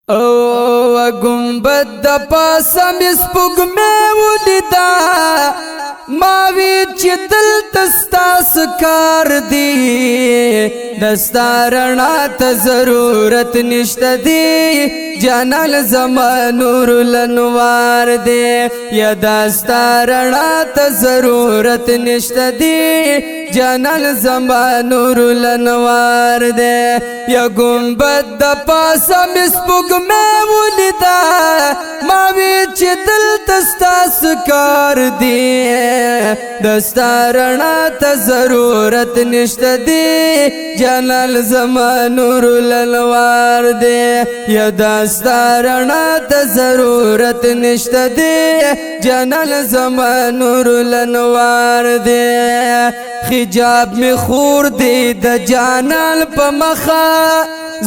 او گنبد د پاسه مې سپوږمۍ ولیده ما وی چې دلته ستاسو کار دی د ستا رڼا ته ضرورت نشته دی جانان زما نور الانوار دی یا د ستا رڼا ته ضرورت نشته دی جانان زما نور الانوار دی یا گنبد د پاسه مې سپوږمۍ ولیده ما وی چې دلته ستاسو کار دی د ستا رڼا ته ضرورت نشته دی جانان زما نور الانوار دی یا د ستا رڼا ته ضرورت نشته دی جانان زما نور الانوار دی حجاب می خور دی د جانان په مخه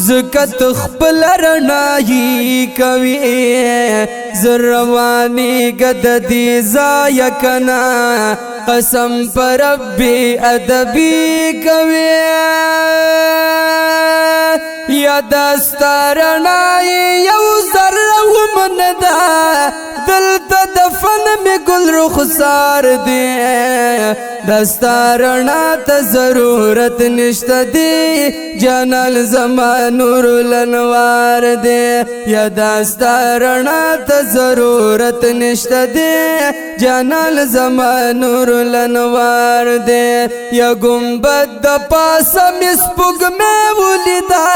زکت خپل رڼایي کوي زروانی گد دی زایا کنا قسم پر ربی ادبی کوي یا دستا رڼایي یو ذره هم نه ده دلته دفن می گل رخسار دی دستا رڼا ته ضرورت نشته دی جانان زما نور الانوار دی یا دستا رڼا ته ضرورت نشته دی جانان زما نور الانوار دی یا گنبد د پاسه مې سپوږمۍ ولیده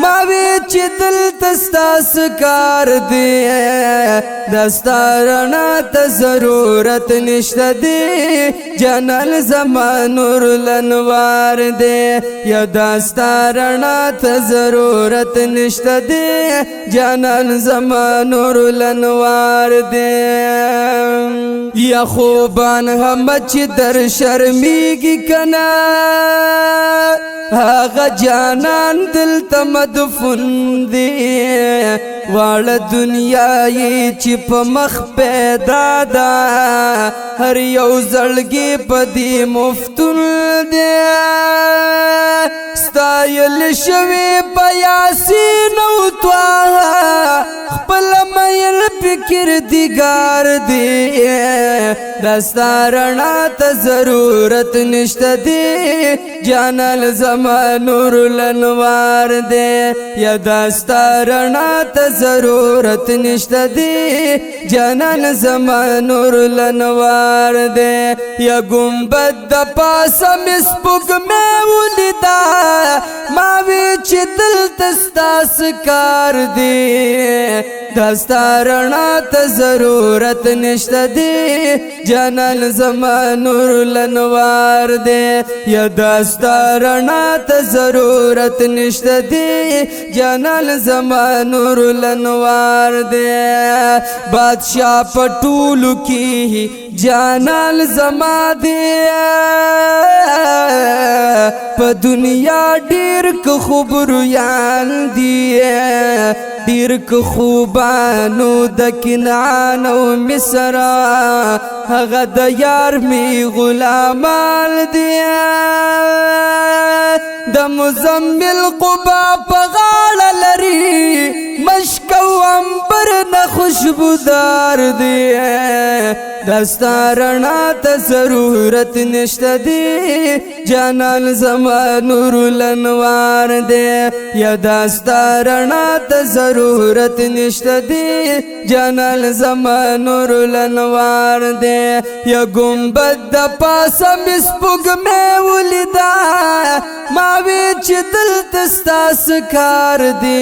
ما وی چې دلته ستاسو کار دی دستا رڼا ته ضرورت نشته دی جانان زما نور الانوار دی یا دستا رڼا ته ضرورت نشته دی جانان زما نور الانوار دی یا خوبان هم چې در شرمیږي کنه هغه جانان دلته مدفون دی واړه دنیا یې چې په مخ پیدا ده هر یو زړګي په دې مفتون دی ستایل شوی په یاسین او طه خپل مېل فکر دیګار دی دستا رڼا ته ضرورت نشته دی جانان زما نور الانوار دی یا دستا رڼا ته ضرورت نشته دی جانان زما نور الانوار دی یا گنبد د پاسه مې سپوږمۍ ولیده ما وی چې دلته ستاسو کار دی دستا رڼا ته ضرورت نشته دی جانان زما نور الانوار دی یا دستا رڼا ته ضرورت نشته دی جانان زما نور الانوار دی بادشاہ پټولو کی جانان زما دی په دنیا ډیر کو خبرویان دی ډیر کو خوبانو د کنعان او مصر هغه د یار می غلامان دی د مزمل قبا په غاړه لري مشک او عنبر نه خوشبودار دی دستا رڼا ته ضرورت نشته دی جانان زما نور الانوار دی یا دستا رڼا ته ضرورت نشته دی جانان زما نور الانوار دی یا گنبد د پاسه مې سپوږمۍ ولیده ما وی چې دلته ستاسو کار دی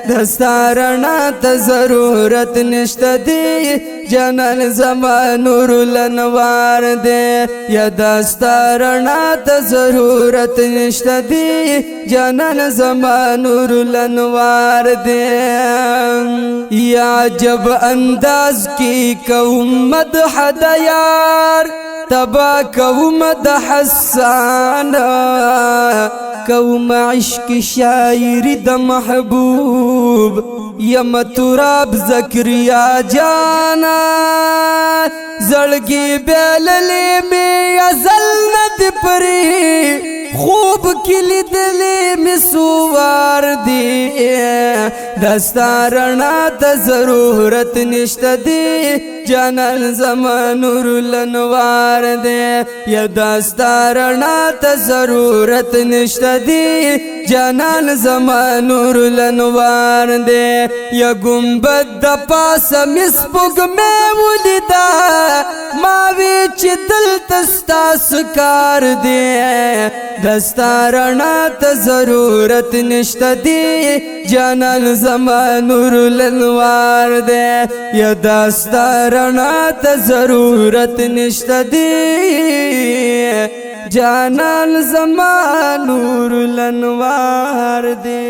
دستا رڼا ته ضرورت نشته دی جانان زما نور الانوار دی یا دستا رڼا ته ضرورت نشته دی جانان زما نور الانوار دی یا عجب انداز کی کوم مدح د یار تبا کوم د حسان کوم عشق شاعری د محبوب یم تراب زکریا جانا زړګي بیللې می ازل ند پری خوب کلی دلی می سوار دی دستا رڼا ته ضرورت نشته دی جانان زما نور الانوار دی یا دستا رڼا ته ضرورت نشته دی جانان زما نور الانوار دی یا گنبد د پاسه مس پګمې ولیدا ما وی چې دلته ستاسو کار دی دستا رڼا ته ضرورت نشته دی جانان زما نور الانوار دی یا دستا رڼا ته ضرورت نشته دی جانان زما نور الانوار دی